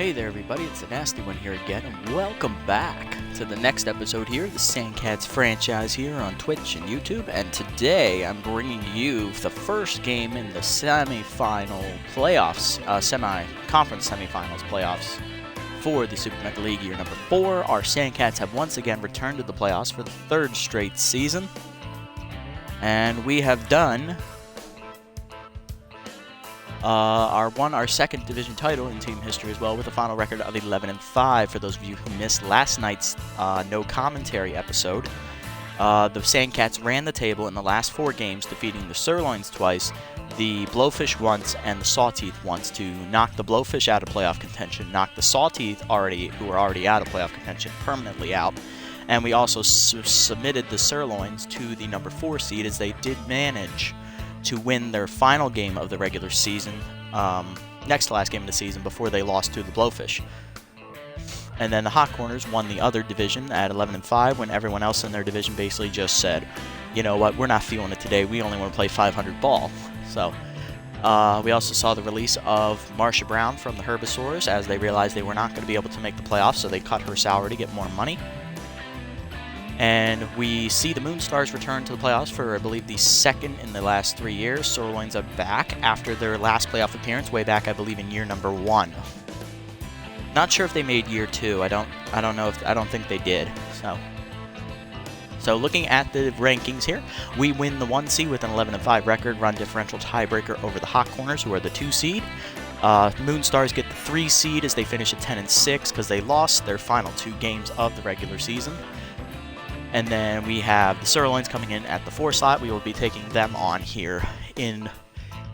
Hey there everybody, it's the Nasty One here again, and welcome back to the next episode here, the Sandcats franchise here on Twitch and YouTube. And today I'm bringing you the first game in the semi-final playoffs, conference semifinals playoffs for the Super Mega League year number 4. Our Sandcats have once again returned to the playoffs for the third straight season, and we have done our second division title in team history as well, with a final record of 11-5. For those of you who missed last night's no commentary episode, the Sandcats ran the table in the last 4 games, defeating the Sirloins twice, the Blowfish once, and the Sawteeth once, to knock the Blowfish out of playoff contention, knock the Sawteeth, who are already out of playoff contention, permanently out. And we also submitted the Sirloins to the number 4 seed, as they did manage to win their final game of the regular season, next to last game of the season, before they lost to the Blowfish. And then the Hot Corners won the other division at 11-5, when everyone else in their division basically just said, you know what, we're not feeling it today, we only want to play 500 ball. So we also saw the release of Marsha Brown from the Herbisaurs, as they realized they were not going to be able to make the playoffs, so they cut her salary to get more money. And we see the Moonstars return to the playoffs for, I believe, the second in the last 3 years. Sirloins are back after their last playoff appearance, way back, I believe, in year number 1. Not sure if they made year 2. I don't think they did. So looking at the rankings here, we win the 1 seed with an 11-5 record, run differential tiebreaker over the Hot Corners, who are the 2 seed. Moonstars get the 3 seed as they finish at 10-6 because they lost their final 2 games of the regular season. And then we have the Sirloins coming in at the 4 slot. We will be taking them on here in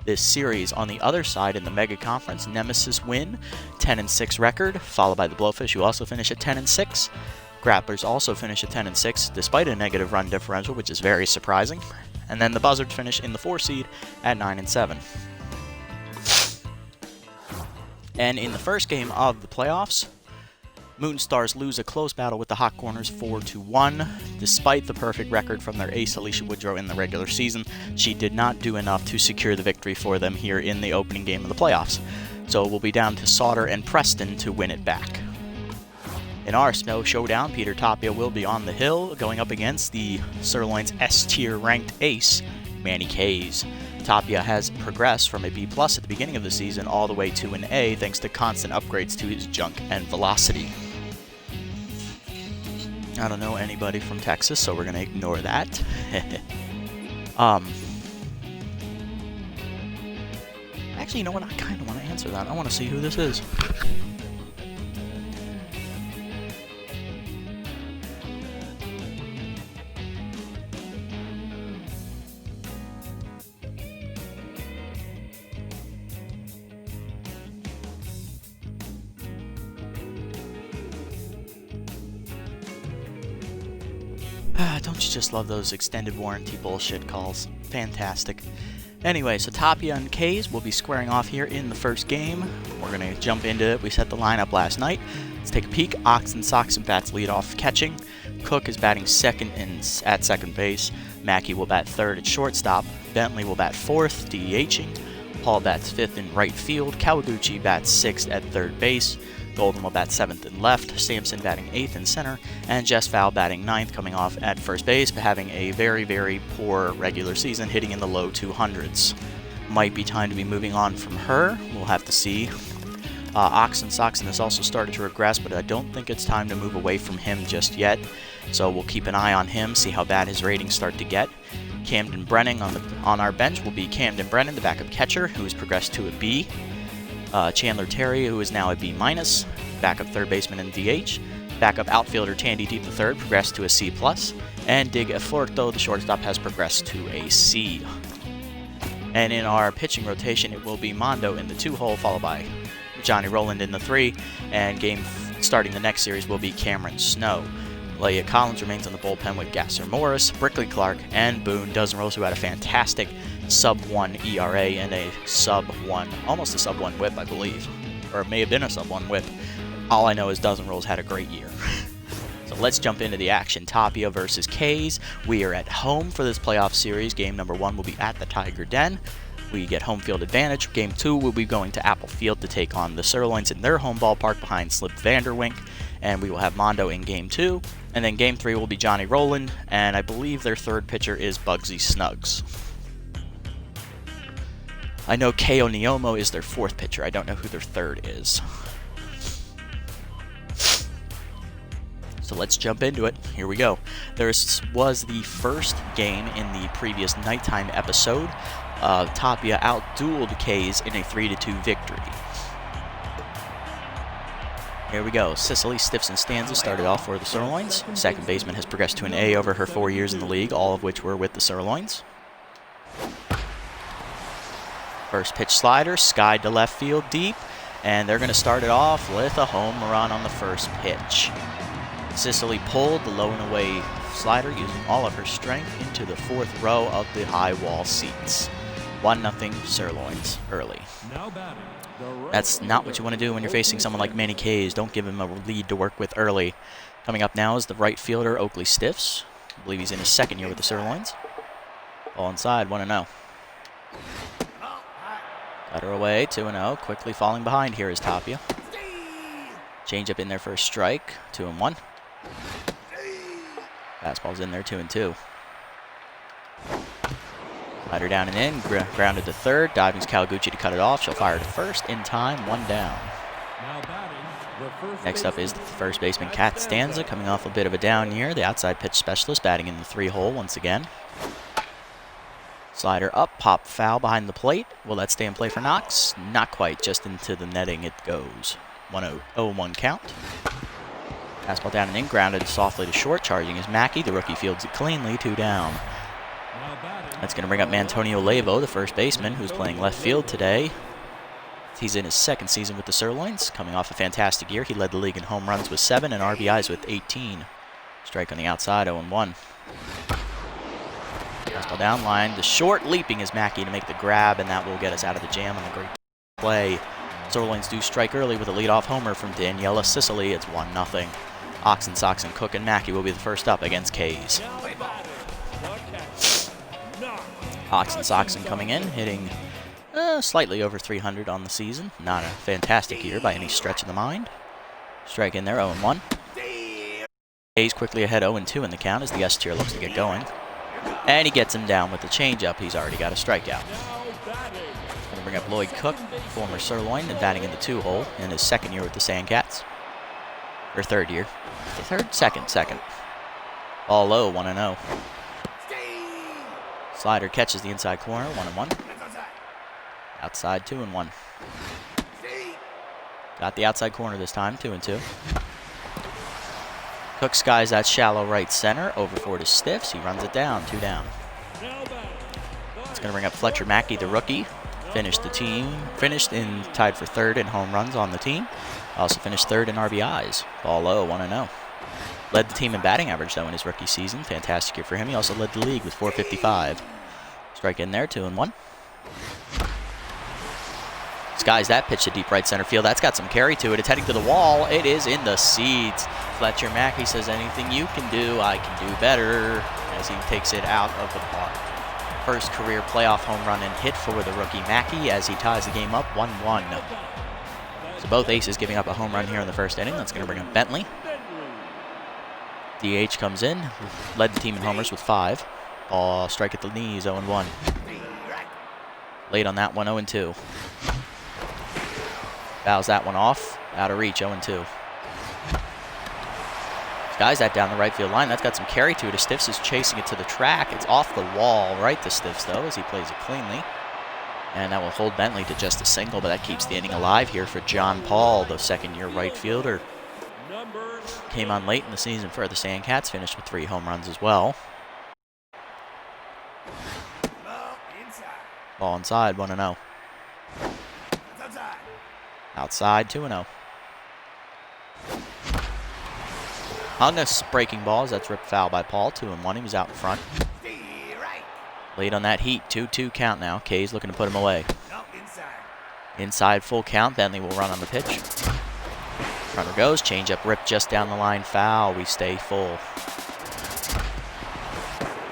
this series. On the other side, in the Mega Conference, Nemesis win, 10-6 record, followed by the Blowfish, who also finish at 10-6. Grapplers also finish at 10-6, despite a negative run differential, which is very surprising. And then the Buzzards finish in the 4 seed at 9-7. And in the first game of the playoffs, Moonstars lose a close battle with the Hot Corners 4-1. Despite the perfect record from their ace Alicia Woodrow in the regular season, she did not do enough to secure the victory for them here in the opening game of the playoffs. So it will be down to Sauter and Preston to win it back. In our Snow Showdown, Peter Tapia will be on the hill, going up against the Sirloins S-tier ranked ace, Manny Kays. Tapia has progressed from a B+ at the beginning of the season all the way to an A, thanks to constant upgrades to his junk and velocity. I don't know anybody from Texas, so we're going to ignore that. Actually, you know what? I kind of want to answer that. I want to see who this is. Don't you just love those extended warranty bullshit calls? Fantastic. Anyway, so Tapia and Kays will be squaring off here in the first game. We're going to jump into it. We set the lineup last night. Let's take a peek. Oxen, Socks, and Bats lead off catching. Cook is batting second at second base. Mackey will bat third at shortstop. Bentley will bat fourth, DHing. Paul bats fifth in right field. Kawaguchi bats sixth at third base. Golden will bat 7th in left, Sampson batting 8th in center, and Jess Fowl batting 9th, coming off at first base, but having a very, very poor regular season, hitting in the low 200s. Might be time to be moving on from her. We'll have to see. Oxen Soxen has also started to regress, but I don't think it's time to move away from him just yet. So we'll keep an eye on him, see how bad his ratings start to get. Camden Brennan on our bench will be Camden Brennan, the backup catcher, who has progressed to a B. Chandler Terry, who is now a B-, backup third baseman in DH. Backup outfielder Tandy Deep III progressed to a C+, and Dig Eforto, the shortstop, has progressed to a C. And in our pitching rotation, it will be Mondo in the 2-hole, followed by Johnny Rowland in the 3, and starting the next series will be Cameron Snow. Leia Collins remains on the bullpen with Gasser Morris, Brickley Clark, and Boone Dozenrose, who had a fantastic sub-1 ERA and a sub-1, almost a sub-1 whip, I believe. Or it may have been a sub-1 whip. All I know is Dozenrose had a great year. So let's jump into the action. Tapia versus Kays. We are at home for this playoff series. Game number 1 will be at the Tiger Den. We get home field advantage. Game 2 will be going to Apple Field to take on the Sirloins in their home ballpark behind Slip Vanderwink, and we will have Mondo in Game 2. And then Game 3 will be Johnny Rowland, and I believe their third pitcher is Bugsy Snuggs. I know Keo Niomo is their fourth pitcher. I don't know who their third is. So let's jump into it. Here we go. There was the first game in the previous nighttime episode. Tapia outdueled K's in a 3-2 victory. Here we go. Cicely Stiffs and Stanza started off for the Sirloins. Second baseman has progressed to an A over her 4 years in the league, all of which were with the Sirloins. First pitch slider, skied to left field deep, and they're going to start it off with a home run on the first pitch. Cicely pulled the low and away slider using all of her strength into the fourth row of the high wall seats. 1-0 Sirloins early. That's not what you want to do when you're facing someone like Manny Kays. Don't give him a lead to work with early. Coming up now is the right fielder, Oakley Stiffs. I believe he's in his second year with the Sirloins. Ball inside, 1-0. Got her away, 2-0. Quickly falling behind here is Tapia. Change up in there for a strike, 2-1. Fastball's in there, 2-2. Slider down and in, grounded to third. Diving's Kawaguchi to cut it off. She'll fire to first in time, 1 down. Next up is the first baseman, Kat Stanza, coming off a bit of a down year. The outside pitch specialist batting in the 3-hole once again. Slider up, pop foul behind the plate. Will that stay in play for Knox? Not quite, just into the netting it goes. 1-0-1 count. Fastball down and in, grounded softly to short. Charging is Mackey. The rookie fields it cleanly, 2 down. That's going to bring up Antonio Levo, the first baseman, who's playing left field today. He's in his second season with the Sirloins, coming off a fantastic year. He led the league in home runs with 7 and RBIs with 18. Strike on the outside, 0-1. Fastball down line. The short leaping is Mackey to make the grab, and that will get us out of the jam on the great play. Sirloins do strike early with a leadoff homer from Daniela Cicely. It's 1-0. Oxen, Sox, and Cook and Mackey will be the first up against Kays. Oxen, Soxen coming in, hitting slightly over 300 on the season. Not a fantastic year by any stretch of the mind. Strike in there, 0-1. Kays quickly ahead 0-2 in the count as the S tier looks to get going. And he gets him down with the changeup. He's already got a strikeout. Going to bring up Lloyd Cook, former Sirloin, and batting in the 2-hole in his second year with the Sandcats. Or third year. Second. Ball low, 1-0. Slider catches the inside corner, 1-1. Outside, 2-1. Got the outside corner this time, 2-2. Cook skies that shallow right center, over for to Stiffs. He runs it down, 2 down. It's going to bring up Fletcher Mackey, the rookie. Finished tied for third in home runs on the team. Also finished third in RBIs. Ball low, 1-0. Led the team in batting average, though, in his rookie season. Fantastic year for him. He also led the league with 455. Strike in there, 2-1. Skies that pitch to deep right center field. That's got some carry to it. It's heading to the wall. It is in the seats. Fletcher Mackey says, anything you can do, I can do better, as he takes it out of the park. First career playoff home run and hit for the rookie Mackey as he ties the game up 1-1. So both aces giving up a home run here in the first inning. That's going to bring up Bentley. DH comes in, led the team in homers with 5. Ball strike at the knees, 0-1. Late on that one, 0-2. Fouls that one off, out of reach, 0-2. Skies that down the right field line. That's got some carry to it. Stiffs is chasing it to the track. It's off the wall, right to Stiffs, though, as he plays it cleanly. And that will hold Bentley to just a single, but that keeps the inning alive here for John Paul, the second-year right fielder. Came on late in the season for the Sandcats, finished with 3 home runs as well. Ball inside, 1-0. Outside, 2-0. Hung a breaking balls. That's ripped foul by Paul. 2-1. He was out in front. Late on that heat. 2-2 count now. K's looking to put him away. Inside full count. Bentley will run on the pitch. Runner goes. Change up ripped just down the line. Foul. We stay full.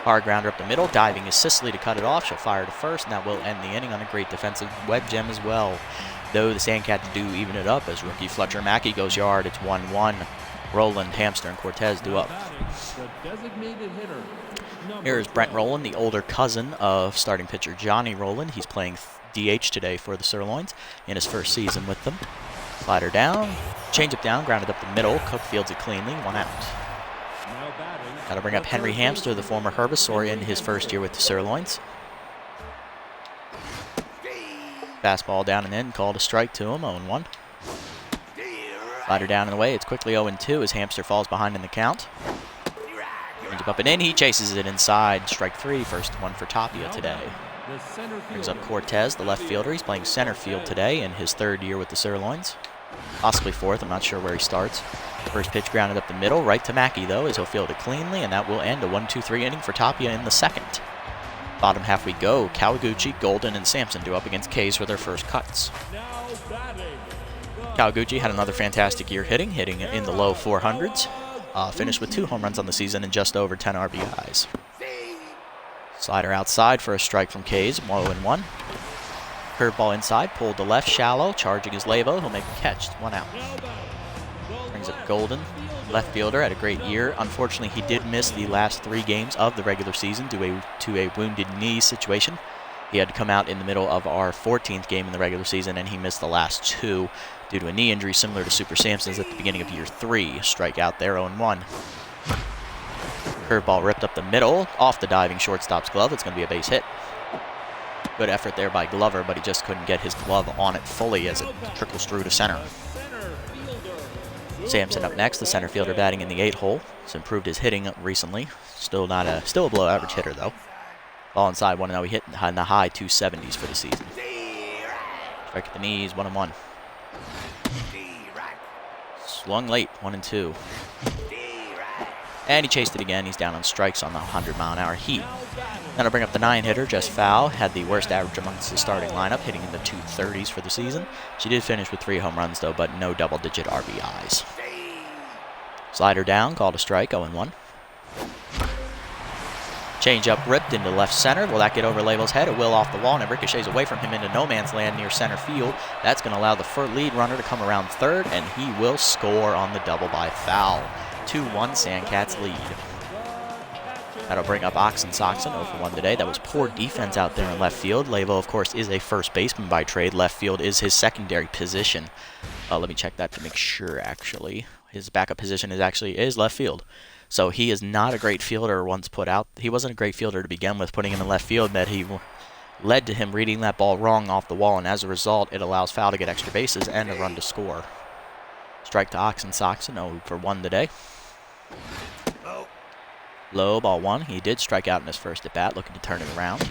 Hard grounder up the middle. Diving is Sicily to cut it off. She'll fire to first, and that will end the inning on a great defensive web gem as well. Though the Sandcats do even it up as rookie Fletcher Mackey goes yard. It's 1-1. Roland, Hamster, and Cortez do up. Here's Brent Roland, the older cousin of starting pitcher Johnny Roland. He's playing DH today for the Sirloins in his first season with them. Slider down, changeup down, grounded up the middle. Cook fields it cleanly, 1 out. That'll bring up Henry Hamster, the former Herbisaur, in his first year with the Sirloins. Fastball down and in, called a strike to him, 0-1. Slider down and away, it's quickly 0-2 as Hamster falls behind in the count. Brings it up and in, he chases it inside, strike 3, first one for Tapia today. Brings up Cortez, the left fielder. He's playing center field today in his 3rd year with the Sirloins. Possibly 4th, I'm not sure where he starts. First pitch grounded up the middle, right to Mackey though, as he'll field it cleanly, and that will end a 1-2-3 inning for Tapia in the 2nd. Bottom half we go. Kawaguchi, Golden, and Sampson do up against Kays for their first cuts. Kawaguchi had another fantastic year hitting in the low 400s. Finished with 2 home runs on the season and just over 10 RBIs. Slider outside for a strike from Kays, 0-1. Curveball inside, pulled to left, shallow, charging his Levo. He'll make a catch, 1 out. Brings up Golden, left fielder, had a great year. Unfortunately, he did miss the last 3 games of the regular season due to a wounded knee situation. He had to come out in the middle of our 14th game in the regular season, and he missed the last 2 due to a knee injury similar to Super Sampson's at the beginning of year 3. Strikeout there, 0-1. Curveball ripped up the middle, off the diving shortstop's glove. It's going to be a base hit. Good effort there by Glover, but he just couldn't get his glove on it fully as it trickles through to center. Sampson up next, the center fielder batting in the 8 hole. He's improved his hitting recently. Still a below average hitter though. Ball inside, 1-0. He hit in the high 270s for the season. Strike at the knees, 1-1. Swung late, 1-2. And he chased it again. He's down on strikes on the 100-mile-an-hour heat. That'll bring up the 9-hitter, Jess Fowl. Had the worst average amongst the starting lineup, hitting in the 230s for the season. She did finish with 3 home runs, though, but no double-digit RBIs. Slider down, called a strike, 0-1. Change-up ripped into left center. Will that get over Label's head? It will off the wall, and it ricochets away from him into no man's land near center field. That's going to allow the lead runner to come around 3rd, and he will score on the double by Fowl. 2-1 Sandcats lead. That'll bring up Oxen Soxon 0-1 today. That was poor defense out there in left field. Levo, of course, is a first baseman by trade. Left field is his secondary position. Let me check that to make sure, actually. His backup position is left field. So he is not a great fielder once put out. He wasn't a great fielder to begin with, putting him in left field. That he led to him reading that ball wrong off the wall, and as a result, it allows Fowl to get extra bases and a run to score. Strike to Oxen Soxon, 0-1 today. Low, ball 1. He did strike out in his first at-bat, looking to turn it around.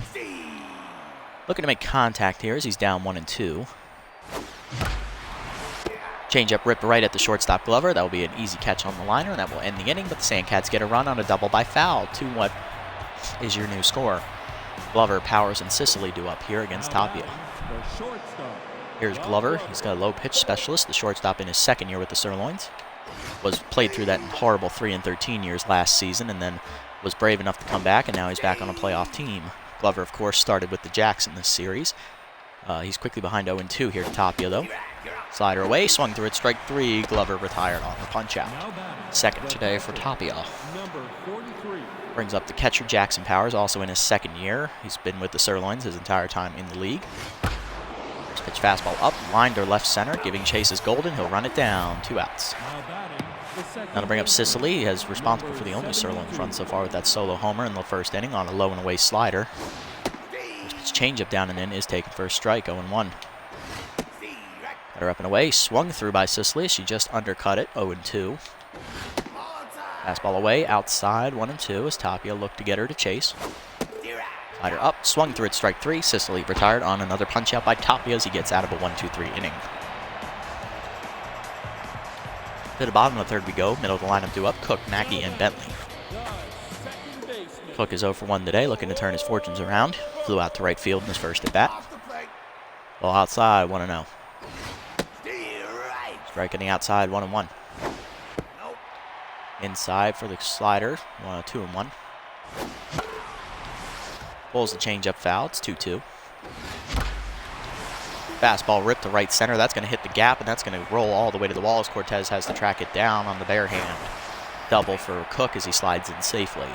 Looking to make contact here as he's down 1-2. Changeup ripped right at the shortstop Glover. That will be an easy catch on the liner, and that will end the inning, but the Sandcats get a run on a double by Fowl. 2-1 is your new score. Glover, Powers, and Sicily do up here against Tapia. Here's Glover. He's got a low pitch specialist, the shortstop in his 2nd year with the Sirloins. Played through that horrible 3-13 years last season, and then was brave enough to come back, and now he's back on a playoff team. Glover, of course, started with the Jacks in this series. He's quickly behind 0-2 here to Tapia, though. Slider away, swung through it, strike 3. Glover retired on the punch-out. 2nd today for Tapia. Brings up the catcher Jackson Powers, also in his 2nd year. He's been with the Sirloins his entire time in the league. First pitch fastball up, lined to left center, giving chase is Golden. He'll run it down, 2 outs. That'll bring up Sicily. He is responsible for the only Sirloins run so far with that solo homer in the 1st inning on a low and away slider. His changeup down and in is taken for a strike, 0-1. Better up and away, swung through by Sicily. She just undercut it, 0-2. Fastball away, outside, 1-2 as Tapia looked to get her to chase. Slider up, swung through it, strike 3. Sicily retired on another punch out by Tapia as he gets out of a 1-2-3 inning. To the bottom of the 3rd we go. Middle of the lineup do up. Cook, Mackey, and Bentley. Cook is 0-1 today, looking to turn his fortunes around. Flew out to right field in his first at-bat. Ball outside, 1-0. Strike on the outside, 1-1. Inside for the slider, 2-1. Pulls the changeup foul. It's 2-2. Fastball ripped to right center. That's going to hit the gap, and that's going to roll all the way to the wall as Cortez has to track it down on the bare hand. Double for Cook as he slides in safely.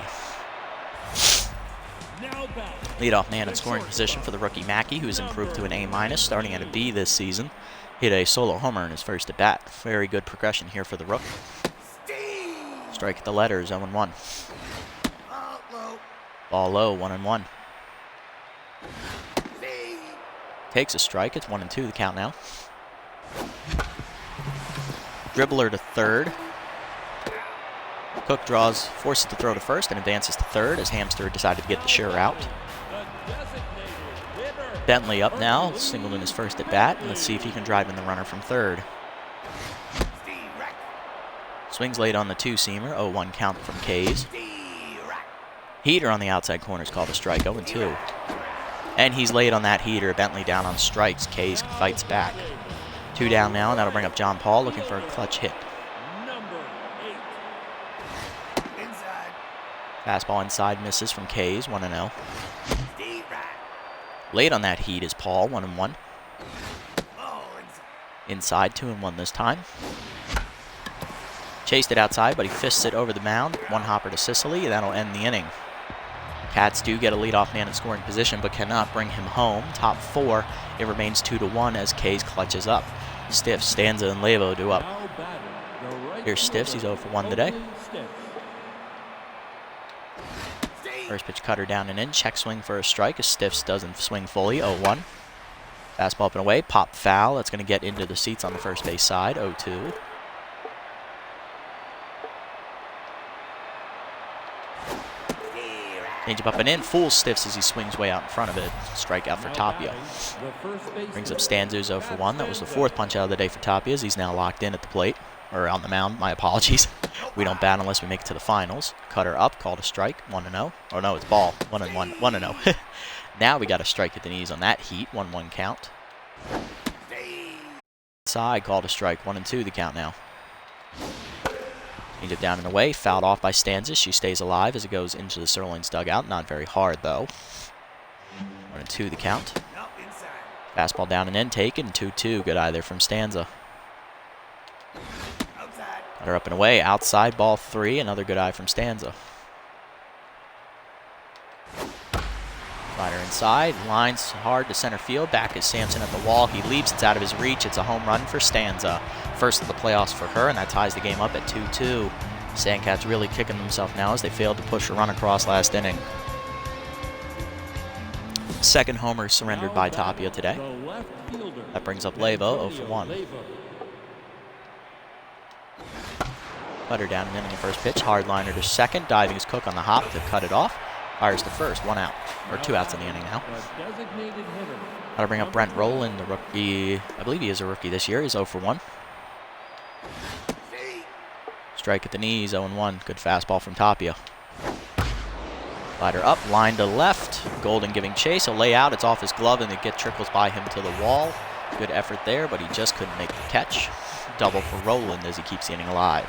Leadoff man in scoring position for the rookie Mackey, who's improved to an A-, starting at a B this season. Hit a solo homer in his first at-bat. Very good progression here for the Rook. Strike at the letters, 0-1. Ball low, 1-1. Takes a strike, it's 1-2 the count now. Dribbler to third. Cook draws, forces to throw to first, and advances to third as Hamster decided to get the sure out. Bentley up now, singled in his first at bat, and let's see if he can drive in the runner from third. Swings late on the two-seamer, 0-1 count from Kays. Heater on the outside corner is called a strike, 0-2. And he's late on that heater. Bentley down on strikes. Kays fights back. 2 down now, and that'll bring up John Paul looking for a clutch hit. Fastball inside misses from Kays, 1-0. Late on that heat is Paul, 1-1. Inside, 2-1 this time. Chased it outside, but he fists it over the mound. One hopper to Sicily, and that'll end the inning. Cats do get a leadoff man in scoring position, but cannot bring him home. Top 4, it remains 2-1 as Kays clutches up. Stiffs, Stanza, and Lavo do up. Here's Stiffs, he's 0 for 1 today. First pitch cutter down and in, check swing for a strike as Stiffs doesn't swing fully, 0-1. Fastball up and away, pop foul, that's going to get into the seats on the first base side, 0-2. Changeup up and in, fools Stiffs as he swings way out in front of it. Strikeout for Tapia. Brings up Stanza, 0 for 1. That was the 4th punch out of the day for Tapia as he's now locked in at the plate. Or on the mound, my apologies. We don't bat unless we make it to the finals. Cutter up, called a strike, 1-0. Oh no, it's ball, 1-1, 1-0. Now we got a strike at the knees on that heat, 1-1 count. Side, called a strike, 1-2 the count now. Change it down and away, fouled off by Stanza. She stays alive as it goes into the Sirloins dugout. Not very hard, though. 1-2 the count. Fastball down and in, taken. 2-2. Good eye there from Stanza. Got her up and away. Outside, ball 3. Another good eye from Stanza. Slider inside. Lines hard to center field. Back is Sampson at the wall. He leaps. It's out of his reach. It's a home run for Stanza. First of the playoffs for her, and that ties the game up at 2-2. Sandcats really kicking themselves now as they failed to push a run across last inning. Second homer surrendered by Tapia today. That brings up Lavo, 0 for 1. Cutter down and in the first pitch. Hard liner to second. Diving is Cook on the hop to cut it off. Fires to first. 1 out. Or 2 outs in the inning now. That'll bring up Brent Rowland, the rookie. I believe he is a rookie this year. He's 0 for 1. Strike at the knees, 0-1. Good fastball from Tapia. Slider up, line to left. Golden giving chase. He'll lay out. It's off his glove, and it trickles by him to the wall. Good effort there, but he just couldn't make the catch. Double for Rowland as he keeps the inning alive.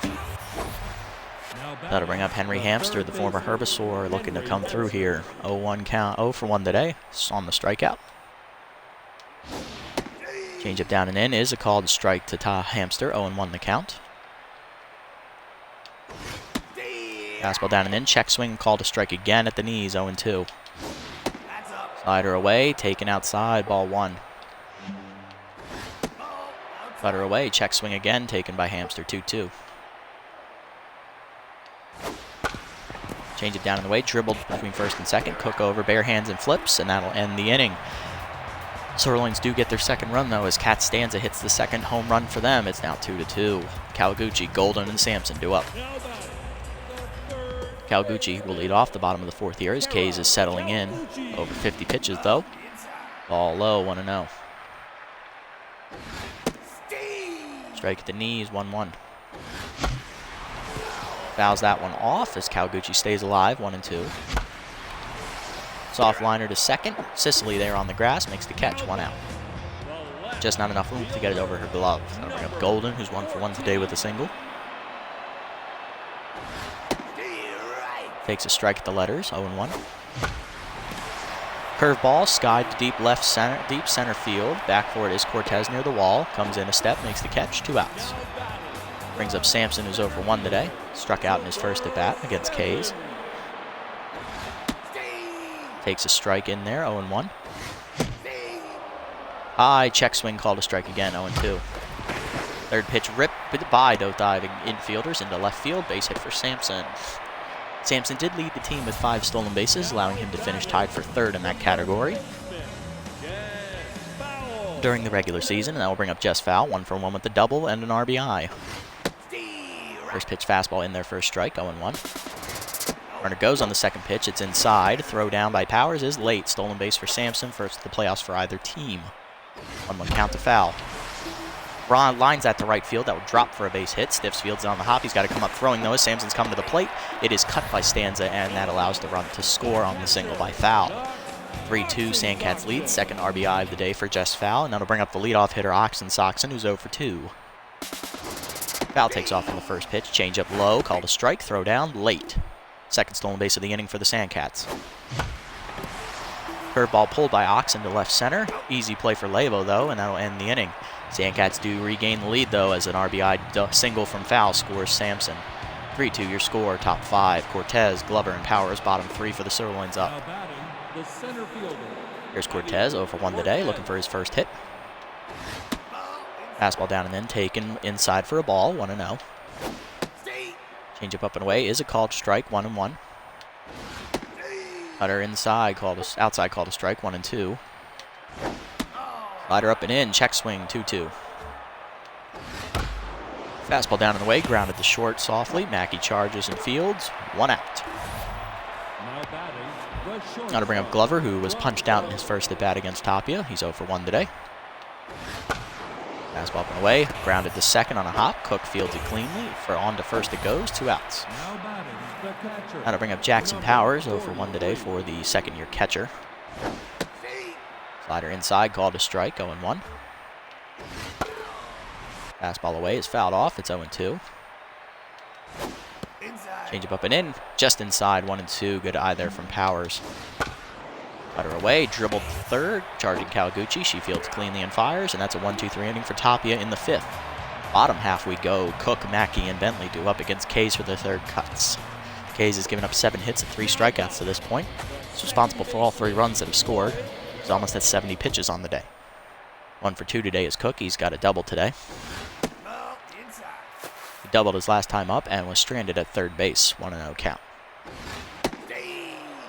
That'll bring up Henry Hamster, the former Herbisaur, looking to come through here. 0-1 count, 0 for 1 today. On the strikeout. Change up down and in is a called strike to Hamster. 0-1 the count. Fastball down and in. Check swing, called a strike again at the knees. 0-2. Slider away, taken outside. Ball 1. Slider away. Check swing again, taken by Hamster. 2-2. Change it down in the way. Dribbled between first and second. Cook over, bare hands and flips, and that'll end the inning. Sirloins do get their second run, though, as Cat Stanza hits the second home run for them. It's now 2-2. Kawaguchi, Golden, and Sampson do up. Kawaguchi will lead off the bottom of the 4th here as Kays is settling in. Over 50 pitches, though. Ball low, 1-0. Strike at the knees, 1-1. Fouls that one off as Kawaguchi stays alive, 1-2. Soft liner to second. Sicily there on the grass makes the catch, 1 out. Just not enough room to get it over her glove. That'll bring up Golden, who's 1 for 1 today with a single. Takes a strike at the letters, 0-1. Curveball, skied to deep center field. Back for it is Cortez near the wall. Comes in a step, makes the catch, 2 outs. Brings up Sampson, who's 0 for 1 today. Struck out in his first at bat against K's. Takes a strike in there, 0-1. High check swing, called a strike again, 0-2. Third pitch ripped by those diving infielders into left field. Base hit for Sampson. Sampson did lead the team with 5 stolen bases, allowing him to finish tied for 3rd in that category during the regular season. And that will bring up Jess Fowl, 1 for 1 with the double and an RBI. First pitch fastball in there for a strike, 0-1. Runner goes on the second pitch. It's inside. Throw down by Powers is late. Stolen base for Sampson. First of the playoffs for either team. 1-1 count to Fowl. Ron lines at the right field. That will drop for a base hit. Stiffs fields on the hop. He's got to come up throwing though as Sampson's coming to the plate. It is cut by Stanza, and that allows the run to score on the single by Fowl. 3-2 Sandcats lead. Second RBI of the day for Jess Fowl, and that'll bring up the leadoff hitter Oxen Soxon, who's 0 for 2. Fowl takes off on the first pitch. Change up low. Called a strike. Throw down late. Second stolen base of the inning for the Sandcats. Curveball pulled by Oxen to left center. Easy play for Lavo, though, and that'll end the inning. Sandcats do regain the lead, though, as an RBI single from Fowl scores Sampson. 3-2 your score, top 5. Cortez, Glover, and Powers, bottom 3 for the Sirloins up. Here's Cortez, 0 for 1 today, looking for his first hit. Fastball down and in, taken inside for a ball, 1-0. Changeup up and away is a called strike, 1-1. Cutter inside, outside called a strike, 1-2. Slider up and in, check swing, 2-2. Fastball down and away, grounded to short softly. Mackey charges and fields, 1 out. Now to bring up Glover, who was punched out in his first at bat against Tapia. He's 0 for 1 today. Fastball up and away, grounded to second on a hop. Cook fields it cleanly. For on to first it goes, 2 outs. Now to bring up Jackson Powers, 0 for 1 today for the second-year catcher. Slider inside, called a strike, 0-1. Fastball away is fouled off, it's 0-2. Changeup up and in, just inside, 1-2. Good eye there from Powers. Cutter away, dribbled to third, charging Kawaguchi. She fields cleanly and fires, and that's a 1-2-3 inning for Tapia in the 5th. Bottom half we go. Cook, Mackey, and Bentley do up against Kays for their third cuts. Kays has given up 7 hits and 3 strikeouts to this point. He's responsible for all 3 runs that have scored. He's almost at 70 pitches on the day. 1 for 2 today is Cook. He's got a double today. He doubled his last time up and was stranded at third base. 1-0 count.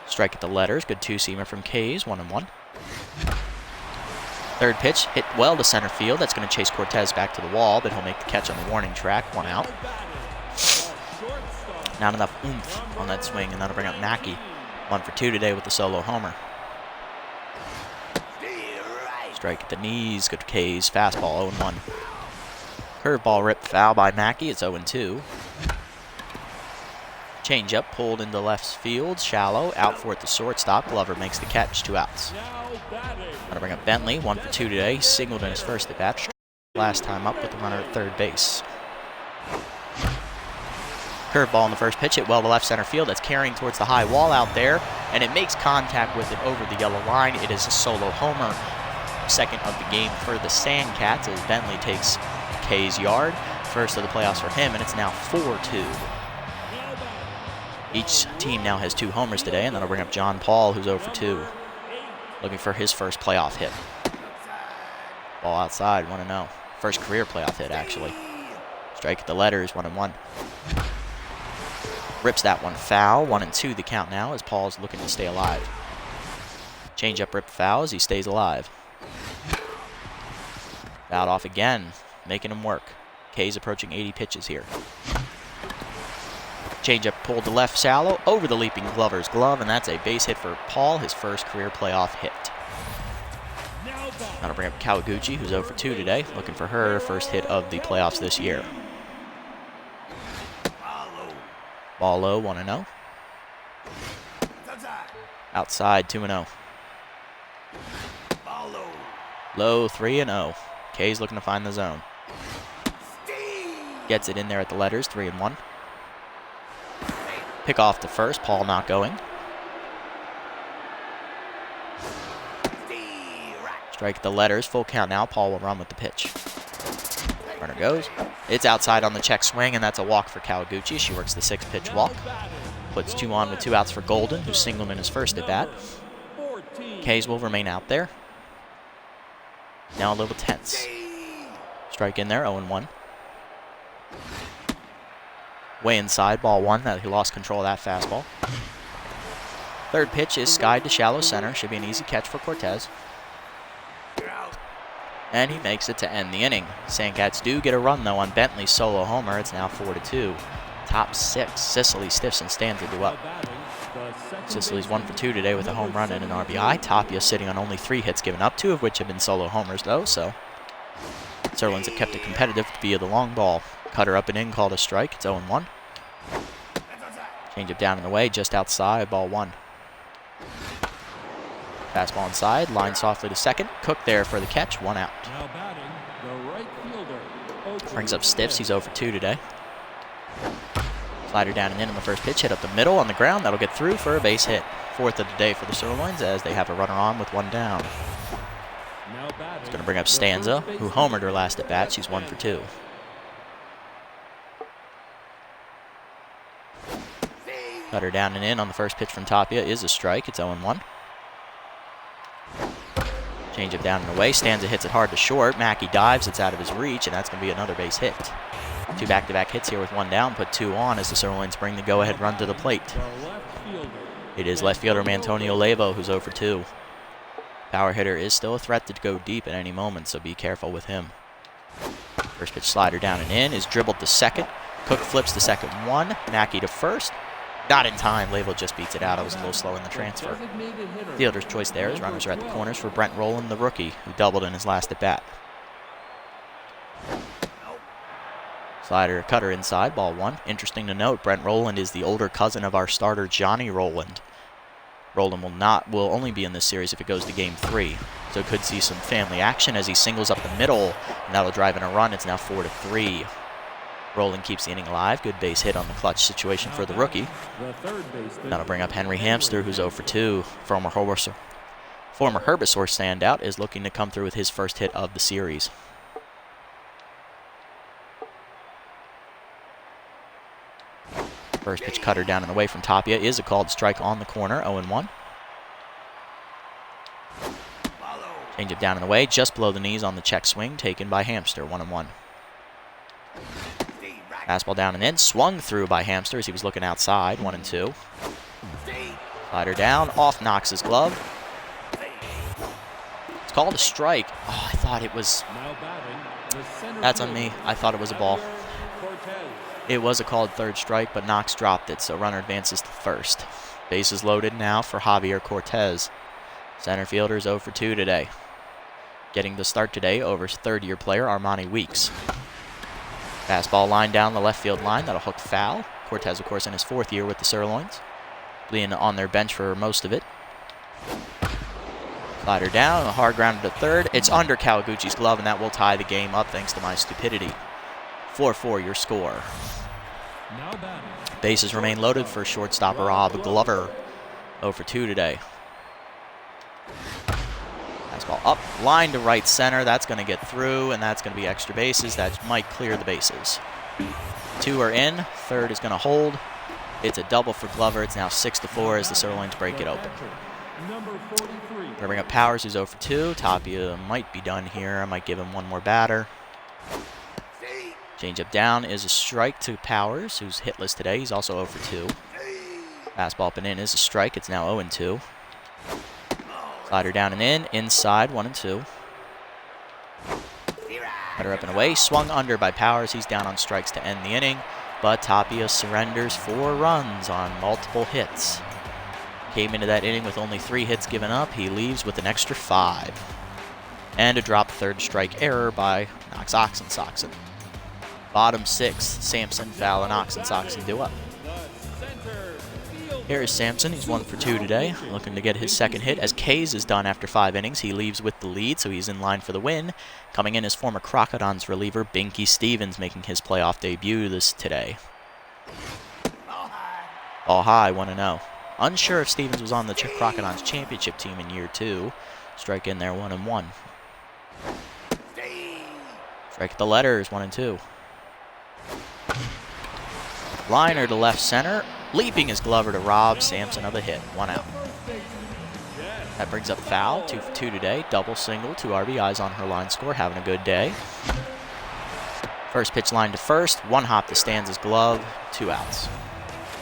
Strike at the letters. Good 2-seamer from Kays. 1-1. Third pitch hit well to center field. That's going to chase Cortez back to the wall, but he'll make the catch on the warning track. 1 out. Not enough oomph on that swing, and that'll bring up Mackey. 1 for 2 today with the solo homer. Strike at the knees. Good K's. Fastball 0-1. Curveball ripped foul by Mackey. It's 0-2. Changeup pulled into left field. Shallow. Out for it to shortstop. Glover makes the catch. 2 outs. Gonna bring up Bentley. 1 for 2 today. Singled in his first at bat. Last time up with the runner at third base. Curveball in the first pitch, hit well to left center field. That's carrying towards the high wall out there, and it makes contact with it over the yellow line. It is a solo homer, second of the game for the Sandcats as Bentley takes K's yard. First of the playoffs for him, and it's now 4-2. Each team now has 2 homers today, and that'll bring up John Paul, who's 0 for 2. Looking for his first playoff hit. Ball outside, 1-0. First career playoff hit, actually. Strike at the letters, 1-1. Rips that one foul. 1-2 the count now as Paul's looking to stay alive. Changeup ripped foul as he stays alive. Fouled off again, making him work. K's approaching 80 pitches here. Changeup pulled to left shallow over the leaping Glover's glove, and that's a base hit for Paul, his first career playoff hit. That'll bring up Kawaguchi, who's 0 for 2 today, looking for her first hit of the playoffs this year. Ball low, 1-0. Outside, 2-0. Low, 3-0. K's looking to find the zone. Gets it in there at the letters, 3-1. Pick off to first, Paul not going. Strike the letters. Full count now. Paul will run with the pitch. Runner goes. It's outside on the check swing, and that's a walk for Kawaguchi. She works the 6-pitch walk. Puts 2 on with 2 outs for Golden, who singled in his first at bat. Kays will remain out there. Now a little tense. Strike in there, 0-1. Way inside, ball 1. He lost control of that fastball. Third pitch is skied to shallow center. Should be an easy catch for Cortez. And he makes it to end the inning. Sandcats do get a run, though, on Bentley's solo homer. It's now 4-2. Top 6, Sicily stiffs and Stanza do up. Sicily's 1 for 2 today with a home run and an RBI. Tapia sitting on only 3 hits given up, 2 of which have been solo homers, though, so Sirloins have kept it competitive via the long ball. Cutter up and in, called a strike. It's 0-1. Change it down in the way, just outside, ball 1. Fastball inside, line softly to second. Cook there for the catch, 1 out. Brings up stiffs, he's 0 for 2 today. Slider down and in on the first pitch, hit up the middle on the ground. That'll get through for a base hit. 4th of the day for the Sirloins as they have a runner on with 1 down. It's going to bring up Stanza, who homered her last at bat. She's 1 for 2. Cutter down and in on the first pitch from Tapia is a strike. It's 0-1. Change it down and away. Stanza hits it hard to short. Mackey dives. It's out of his reach, and that's going to be another base hit. 2 back-to-back hits here with 1 down. Put 2 on as the Sirloins bring the go-ahead run to the plate. It is left fielder Antonio Levo who's 0 for 2. Power hitter is still a threat to go deep at any moment, so be careful with him. First pitch slider down and in is dribbled to second. Cook flips to second 1. Mackey to first. Not in time. Levo just beats it out. I was a little slow in the transfer. Fielder's choice there as runners are at the corners for Brent Rowland, the rookie, who doubled in his last at-bat. Slider, cutter inside, ball 1. Interesting to note, Brent Rowland is the older cousin of our starter, Johnny Rowland. Rowland will only be in this series if it goes to Game 3. So could see some family action as he singles up the middle, and that'll drive in a run. It's now 4-3. Rowland keeps the inning alive. Good base hit on the clutch situation for the rookie. That'll bring up Henry Hamster, who's 0 for 2. Former Herbivore standout is looking to come through with his first hit of the series. First pitch cutter down and away from Tapia is a called strike on the corner, 0-1. Change it down and away, just below the knees on the check swing, taken by Hamster, 1-1. Fastball down and in, swung through by Hamster as he was looking outside, 1-2. Slider down, off Knox's glove. It's called a strike. Oh, I thought it was... That's on me. I thought it was a ball. It was a called third strike, but Knox dropped it, so runner advances to first. Bases loaded now for Javier Cortez. Center fielder is 0 for 2 today. Getting the start today over third-year player Armani Weeks. Fastball line down the left field line. That'll hook foul. Cortez, of course, in his 4th year with the Sirloins. Being on their bench for most of it. Slider down, a hard ground to third. It's under Kawaguchi's glove, and that will tie the game up thanks to my stupidity. 4-4 your score. Bases remain loaded for shortstop Rob Glover. 0 for 2 today. Fastball up, line to right center. That's going to get through, and that's going to be extra bases. That might clear the bases. 2 are in. Third is going to hold. It's a double for Glover. It's now 6-4 as the Sirloins break it open. We're going to bring up Powers, who's 0 for 2. Tapia might be done here. I might give him one more batter. Change up down is a strike to Powers, who's hitless today. He's also 0 for 2. Fastball up and in is a strike. It's now 0-2. Slider down and in, inside, 1-2. Cutter up and away, swung under by Powers. He's down on strikes to end the inning, but Tapia surrenders 4 runs on multiple hits. Came into that inning with only 3 hits given up. He leaves with an extra 5. And a drop third strike error by Knox Oxensoxen. Bottom 6, Sampson, Fowl, and Oxensoxen do up. Here is Sampson. He's 1 for 2 today, looking to get his second hit. As Kays is done after 5 innings, he leaves with the lead, so he's in line for the win. Coming in is former Crocodons reliever Binky Stevens, making his playoff debut today. Ball high, 1-0. Unsure if Stevens was on the Crocodons championship team in year 2. Strike in there, 1-1. Strike at the letters, 1-2. Liner to left center. Leaping his Glover to rob Sampson of a hit. 1 out. That brings up foul. 2 for 2 today. Double single. 2 RBIs on her line score. Having a good day. First pitch line to first. 1 hop to Stanza's glove. 2 outs.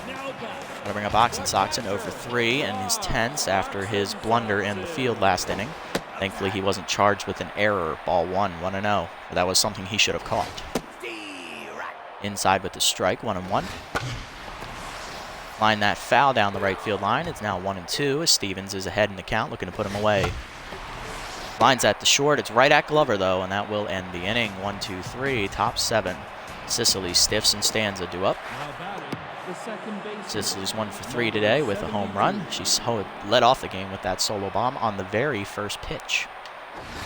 Gonna bring up Oxen Soxon 0 for 3 and is tense after his blunder in the field last inning. Thankfully, he wasn't charged with an error. Ball 1, 1-0. But that was something he should have caught. Inside with the strike, 1-1. Line that foul down the right field line. It's now 1-2 as Stevens is ahead in the count, looking to put him away. Lines at the short. It's right at Glover, though, and that will end the inning. 1-2-3, top 7. Sicily, Stiffs, and Stanza do up. Sicily's 1 for 3 today with a home run. She led off the game with that solo bomb on the very first pitch.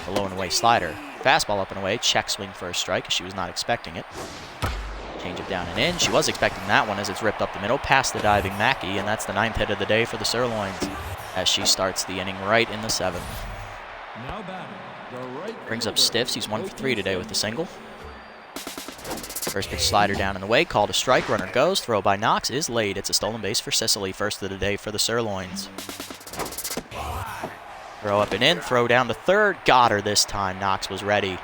The low and away slider. Fastball up and away. Check swing for a strike as she was not expecting it. Change it down and in. She was expecting that one as it's ripped up the middle past the diving Mackey, and that's the 9th hit of the day for the Sirloins as she starts the inning right in the 7th. Brings up Stiffs. He's 1 for 3 today with the single. First pitch slider down and away. Called a strike. Runner goes. Throw by Knox is laid. It's a stolen base for Sicily. First of the day for the Sirloins. Throw up and in. Throw down to third. Got her this time. Knox was ready.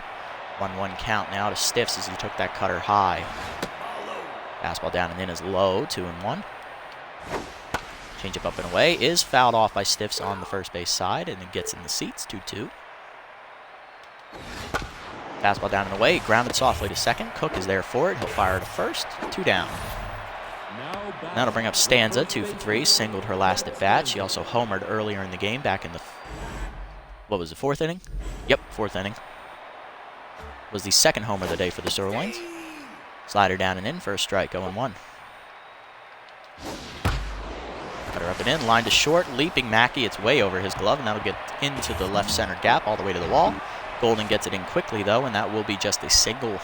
1-1 count now to Stiffs as he took that cutter high. Fastball down and in is low, 2-1. Changeup up and away is fouled off by Stiffs on the first base side, and it gets in the seats, 2-2. Fastball down and away, grounded softly to second. Cook is there for it. He'll fire to first, 2 down. Now to bring up Stanza, 2 for 3, singled her last at bat. She also homered earlier in the game, back in the, what was it, 4th inning? Yep, 4th inning. Was the 2nd homer of the day for the Sirloins. Slider down and in for a strike, 0-1. Cutter up and in, line to short, leaping Mackey. It's way over his glove, and that'll get into the left center gap all the way to the wall. Golden gets it in quickly, though, and that will be just a single.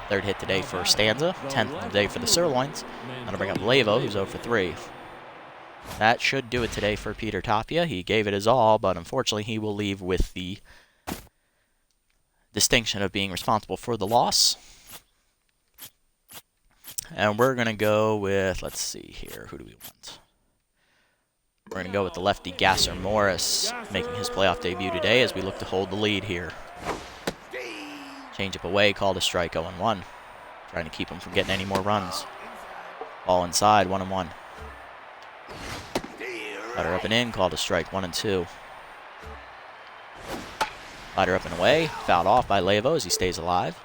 3rd hit today for Stanza, 10th of the day for the Sirloins. That'll bring up Levo, who's 0 for 3. That should do it today for Peter Tapia. He gave it his all, but unfortunately he will leave with the distinction of being responsible for the loss. And we're going to go with, let's see here, who do we want? We're going to go with the lefty Gasser Morris, making his playoff debut today as we look to hold the lead here. Changeup away, called a strike, 0-1. Trying to keep him from getting any more runs. Ball inside, 1-1. Cutter up and in, called a strike, 1-2. Slider up and away, fouled off by Levo as he stays alive.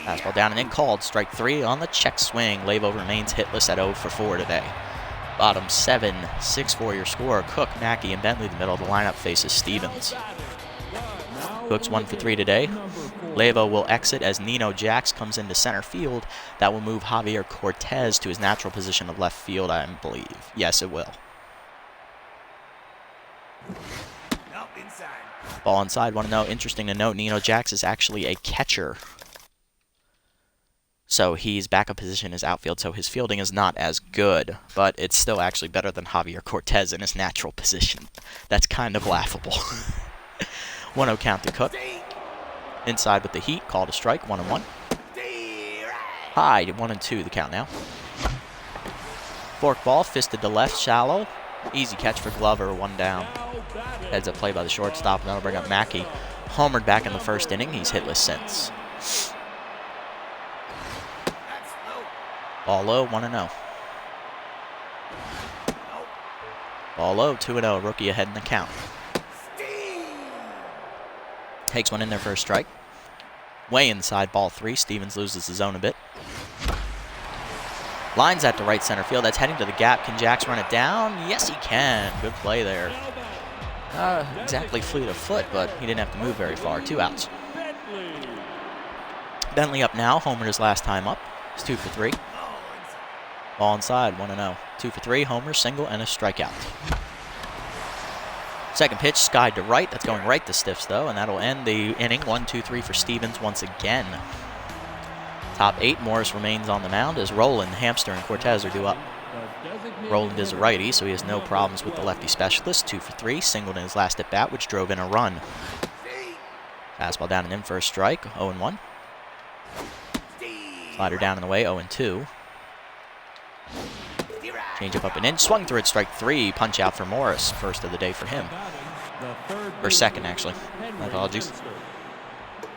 Fastball down and in, called strike 3 on the check swing. Levo remains hitless at 0 for 4 today. Bottom 7, 6-4 your score. Cook, Mackey, and Bentley the middle of the lineup faces Stevens. Cook's 1 for 3 today. Levo will exit as Nino Jax comes into center field. That will move Javier Cortez to his natural position of left field, I believe. Yes, it will. Ball inside, 1-0. Interesting to note, Nino Jax is actually a catcher. So he's backup position is outfield, so his fielding is not as good, but it's still actually better than Javier Cortez in his natural position. That's kind of laughable. 1-0 count to Cook. Inside with the heat, called a strike, 1-1. High, 1-2 the count now. Fork ball, fisted to left, shallow. Easy catch for Glover, 1 down. Heads up play by the shortstop, and that'll bring up Mackey. Homered back in the 1st inning, he's hitless since. Ball low, 1-0. Ball low, 2-0. Rookie ahead in the count. Takes one in there for a strike. Way inside, ball 3. Stevens loses the zone a bit. Lines at the right center field. That's heading to the gap. Can Jax run it down? Yes, he can. Good play there. Exactly fleet of foot, but he didn't have to move very far. 2 outs. Bentley up now. Homered his last time up. It's 2 for 3. Ball inside, 1-0. 2 for 3, homer, single, and a strikeout. Second pitch, skied to right. That's going right to Stiffs, though, and that'll end the inning. 1-2-3 for Stevens once again. Top 8, Morris remains on the mound as Roland, Hamster, and Cortez are due up. Roland is a righty, so he has no problems with the lefty specialist. 2 for 3, singled in his last at bat, which drove in a run. Fastball down and in for a strike, 0-1. Slider down and away, 0-2. Changeup up and in, swung through it, strike 3. Punch out for Morris, first of the day for him. Or second, actually. My apologies.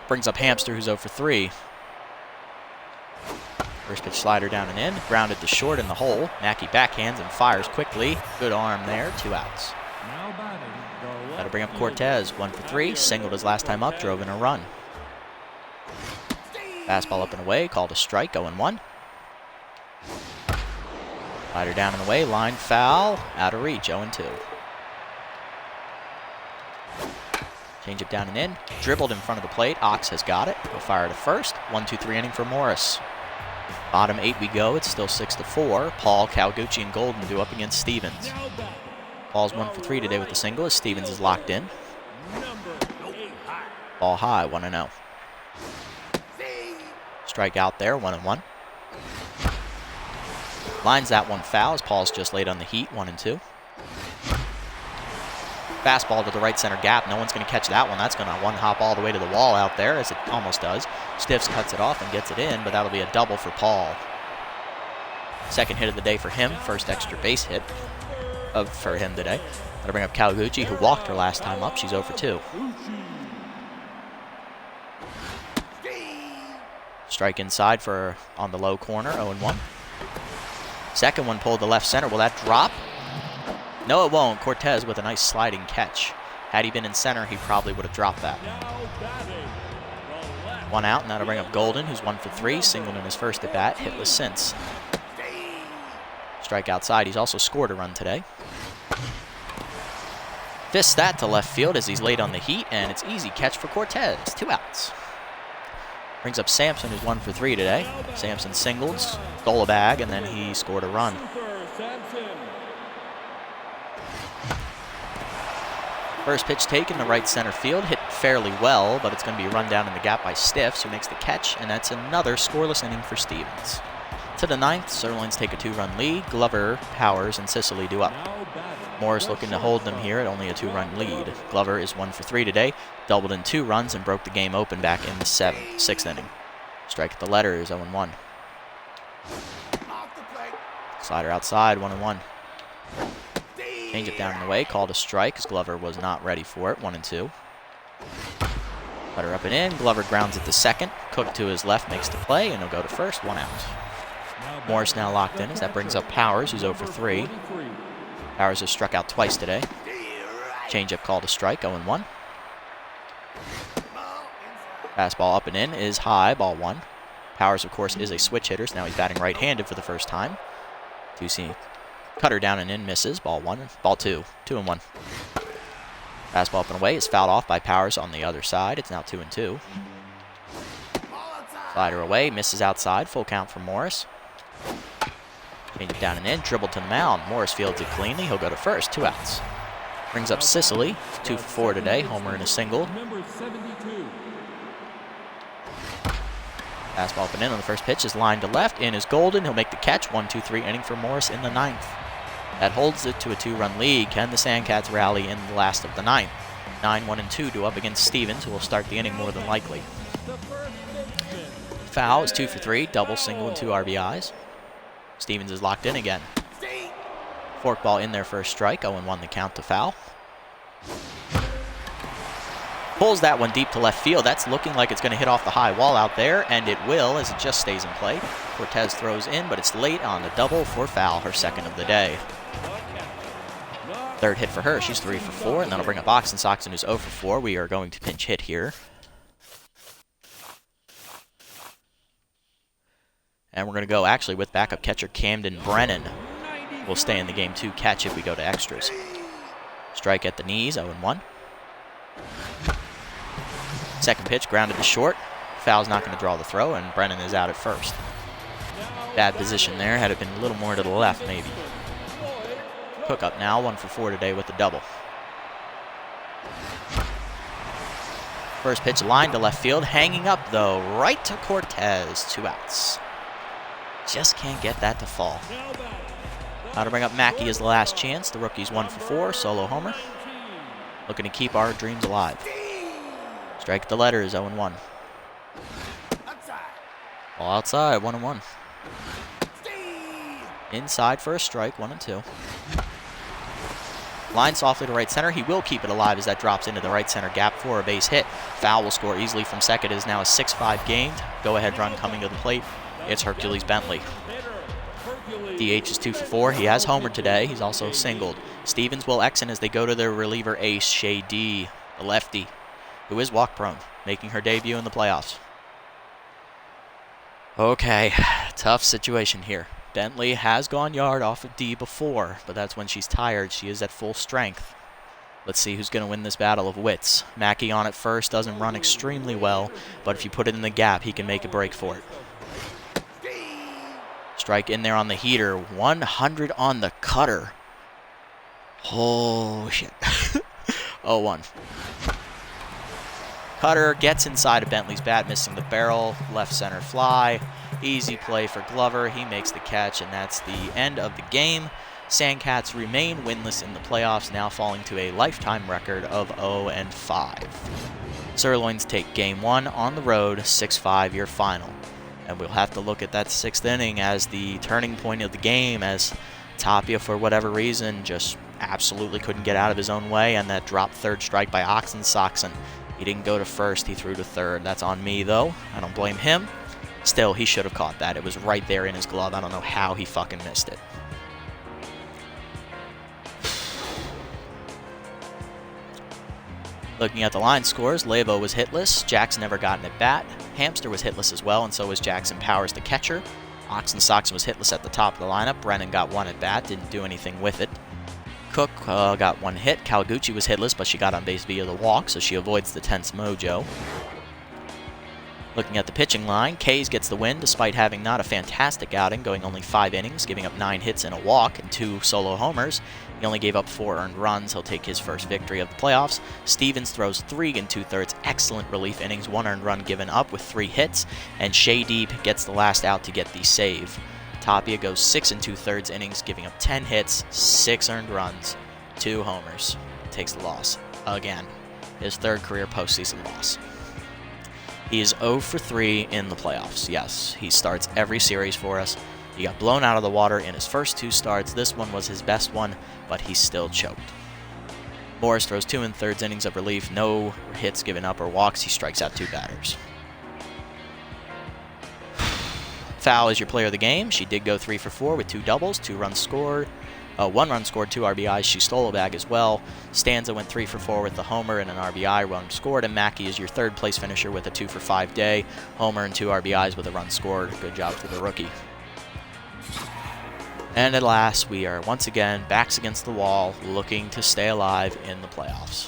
Brings up Hamster, who's 0 for 3. First pitch slider down and in, grounded to short in the hole. Mackey backhands and fires quickly. Good arm there, 2 outs. That'll bring up Cortez, 1 for 3. Singled his last time up, drove in a run. Fastball up and away, called a strike, 0-1. Slider down and away, line foul, out of reach, 0-2. Changeup down and in, dribbled in front of the plate. Ox has got it. He'll fire to first. 1-2-3 inning for Morris. Bottom 8 we go. It's still 6-4. Paul, Calgucci, and Golden due up against Stevens. Paul's 1 for 3 today with the single as Stevens is locked in. Ball high, 1-0. Strike out there, 1-1. Lines that one foul as Paul's just laid on the heat, 1-2. Fastball to the right center gap. No one's going to catch that one. That's going to one-hop all the way to the wall out there, as it almost does. Stiffs cuts it off and gets it in, but that'll be a double for Paul. Second hit of the day for him. First extra base hit for him today. That'll bring up Calgucci, who walked her last time up. She's 0 for 2. Strike inside for on the low corner, 0-1. Second one pulled to left center. Will that drop? No, it won't. Cortez with a nice sliding catch. Had he been in center, he probably would have dropped that. 1 out, and that'll bring up Golden, who's 1 for 3, singled in his first at bat, hitless since. Strike outside. He's also scored a run today. Fists that to left field as he's laid on the heat, and it's easy catch for Cortez. 2 outs. Brings up Sampson, who's 1 for 3 today. Sampson singled, stole a bag, and then he scored a run. First pitch taken to right center field, hit fairly well, but it's going to be run down in the gap by Stiffs, who makes the catch, and that's another scoreless inning for Stevens. To the 9th, Sirloins take a 2-run lead. Glover, Powers, and Sicily due up. Morris looking to hold them here at only a 2-run lead. Glover is 1 for 3 today, doubled in 2 runs, and broke the game open back in the 6th inning. Strike at the letter is 0-1. Slider outside, 1-1. Change it down and away, called a strike as Glover was not ready for it, 1-2. Letter up and in, Glover grounds it to second. Cook to his left makes the play, and he'll go to first, 1 out. Morris now locked in as that brings up Powers, who's 0 for 3. Powers has struck out twice today. Changeup called a strike, 0-1. Fastball up and in is high, ball 1. Powers, of course, is a switch hitter, so now he's batting right-handed for the first time. Ducey cutter down and in, misses, ball 1, ball 2, 2-1. Fastball up and away is fouled off by Powers on the other side. It's now 2-2. Slider away, misses outside, full count for Morris. Change it down and in, dribbled to the mound. Morris fields it cleanly. He'll go to first, 2 outs. Brings up Sicily, 2 for 4 today, homer and a single. Fastball up and in on the first pitch is lined to left. In is Golden. He'll make the catch. 1-2-3 inning for Morris in the 9th. That holds it to a 2-run lead. Can the Sandcats rally in the last of the 9th? 9-1-2 due up against Stevens, who will start the inning more than likely. Foul is 2 for 3, double, single, and 2 RBIs. Stevens is locked in again. Forkball in there for a strike, 0-1 the count to foul. Pulls that one deep to left field. That's looking like it's going to hit off the high wall out there, and it will as it just stays in play. Cortez throws in, but it's late on the double for foul, her second of the day. Third hit for her. She's 3 for 4, and that'll bring up Oxen Soxen, who's 0 for 4. We are going to pinch hit here. And we're going to go actually with backup catcher Camden Brennan. Will stay in the game 2 catch if we go to extras. Strike at the knees, 0-1. Second pitch, grounded to short. Foul's not going to draw the throw, and Brennan is out at first. Bad position there. Had it been a little more to the left, maybe. Cook up now, 1 for 4 today with the double. First pitch line to left field, hanging up though, right to Cortez, 2 outs. Just can't get that to fall. Now to bring up Mackey as the last chance. The rookie's 1 for 4, solo homer. Looking to keep our dreams alive. Strike the letters, 0-1. Ball outside, 1-1. Inside for a strike, 1-2. Line softly to right center. He will keep it alive as that drops into the right center gap for a base hit. Foul will score easily from second. It is now a 6-5 game. Go-ahead run coming to the plate. It's Hercules Bentley. DH is 2 for 4. He has homered today. He's also singled. Stevens will exit as they go to their reliever ace, Shay D, the lefty, who is walk-prone, making her debut in the playoffs. Okay, tough situation here. Bentley has gone yard off of D before, but that's when she's tired. She is at full strength. Let's see who's going to win this battle of wits. Mackey on at first, doesn't run extremely well, but if you put it in the gap, he can make a break for it. Strike in there on the heater. 100 on the cutter. Oh, shit. 0-1. Cutter gets inside of Bentley's bat, missing the barrel. Left center fly. Easy play for Glover. He makes the catch, and that's the end of the game. Sandcats remain winless in the playoffs, now falling to a lifetime record of 0-5. Sirloins take Game 1 on the road, 6-5 your final. And we'll have to look at that 6th inning as the turning point of the game, as Tapia, for whatever reason, just absolutely couldn't get out of his own way, and that dropped third strike by Oxensoxen. He didn't go to first, he threw to third. That's on me, though. I don't blame him. Still, he should have caught that. It was right there in his glove. I don't know how he fucking missed it. Looking at the line scores, Levo was hitless. Jackson never got an at-bat. Hamster was hitless as well, and so was Jackson Powers, the catcher. Oxensoxen was hitless at the top of the lineup. Brennan got 1 at-bat, didn't do anything with it. Cook got 1 hit. Kawaguchi was hitless, but she got on base via the walk, so she avoids the tense mojo. Looking at the pitching line, Kays gets the win despite having not a fantastic outing, going only 5 innings, giving up 9 hits and a walk and 2 solo homers. He only gave up 4 earned runs. He'll take his first victory of the playoffs. Stevens throws 3 2/3 excellent relief innings, 1 earned run given up with 3 hits, and Shay Deep gets the last out to get the save. Tapia goes 6 2/3 innings, giving up 10 hits, 6 earned runs, 2 homers. Takes the loss. Again, his 3rd career postseason loss. He is 0 for 3 in the playoffs. Yes, he starts every series for us. He got blown out of the water in his first 2 starts. This one was his best one, but he still choked. Morris throws 2 1/3 innings of relief, no hits given up or walks. He strikes out 2 batters. Foul is your player of the game. She did go 3 for 4 with 2 doubles, 2 runs scored. 1 run scored, 2 RBIs. She stole a bag as well. Stanza went 3 for 4 with the homer and an RBI, run scored. And Mackey is your 3rd place finisher with a 2 for 5 day. Homer and 2 RBIs with a run scored. Good job for the rookie. And at last, we are once again backs against the wall, looking to stay alive in the playoffs.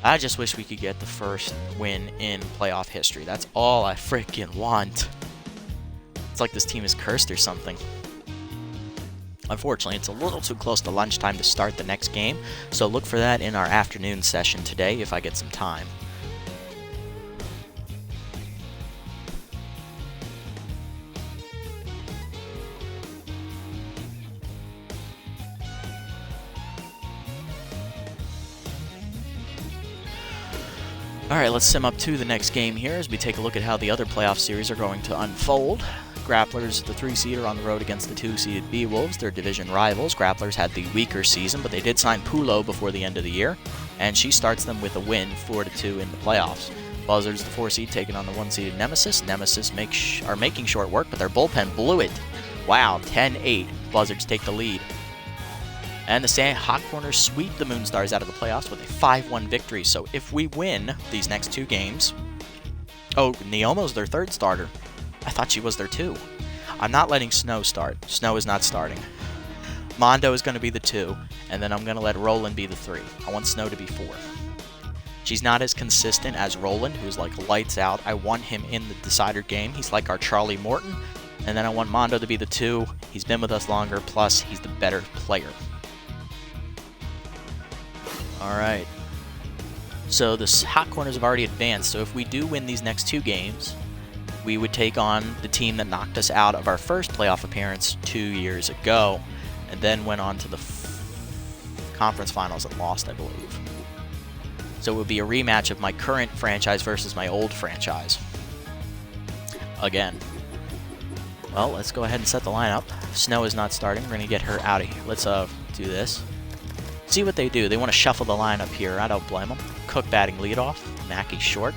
I just wish we could get the first win in playoff history. That's all I freaking want. It's like this team is cursed or something. Unfortunately, it's a little too close to lunchtime to start the next game, so look for that in our afternoon session today if I get some time. Alright, let's sim up to the next game here as we take a look at how the other playoff series are going to unfold. Grapplers, the 3-seeder on the road against the 2-seeded B-Wolves, their division rivals. Grapplers had the weaker season, but they did sign Pulo before the end of the year, and she starts them with a win, 4-2 in the playoffs. Buzzards, the 4-seed, taking on the 1-seeded Nemesis. Nemesis are making short work, but their bullpen blew it. Wow, 10-8. Buzzards take the lead. And the Hot Corners sweep the Moonstars out of the playoffs with a 5-1 victory. So if we win these next 2 games... Oh, Neomo's their 3rd starter. I thought she was there too. I'm not letting Snow start. Snow is not starting. Mondo is going to be the 2, and then I'm going to let Roland be the 3. I want Snow to be 4. She's not as consistent as Roland, who's like lights out. I want him in the decider game. He's like our Charlie Morton. And then I want Mondo to be the 2. He's been with us longer, plus he's the better player. Alright. So the hot corners have already advanced, so if we do win these next 2 games, we would take on the team that knocked us out of our first playoff appearance 2 years ago, and then went on to the conference finals and lost, I believe. So it would be a rematch of my current franchise versus my old franchise. Again. Well, let's go ahead and set the lineup. Snow is not starting. We're going to get her out of here. Let's do this. See what they do. They want to shuffle the lineup here. I don't blame them. Cook batting leadoff. Mackey short.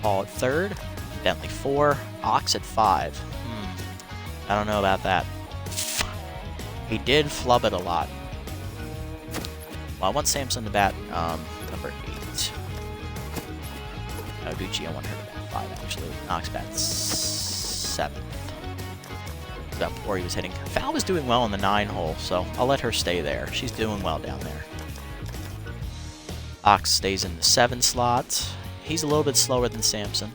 Paul at third. Bentley 4. Ox at 5. I don't know about that. He did flub it a lot. Well, I want Samson to bat number 8. Gucci, I want her to bat 5, actually. Ox bats 7th. About before he was hitting. Val was doing well in the 9 hole, so I'll let her stay there. She's doing well down there. Ox stays in the 7 slot. He's a little bit slower than Samson,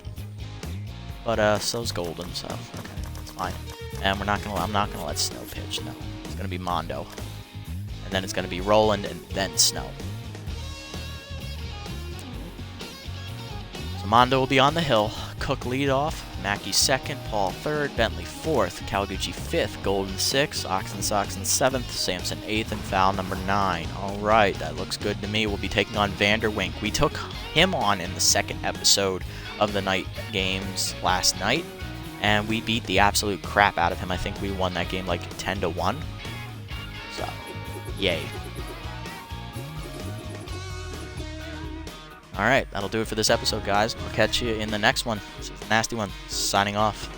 but so's Golden, so okay, that's fine. And I'm not gonna let Snow pitch. No, it's gonna be Mondo, and then it's gonna be Roland and then Snow. So Mondo will be on the hill. Cook lead off. Mackey 2nd, Paul 3rd, Bentley 4th, Kawaguchi 5th, Golden 6th, Oxen 7th, Samson 8th, and Foul number 9. Alright, that looks good to me. We'll be taking on Vanderwink. We took him on in the 2nd episode of the night games last night, and we beat the absolute crap out of him. I think we won that game like 10-1. So, yay. Alright, that'll do it for this episode, guys. I'll catch you in the next one. This is the Nasty One, signing off.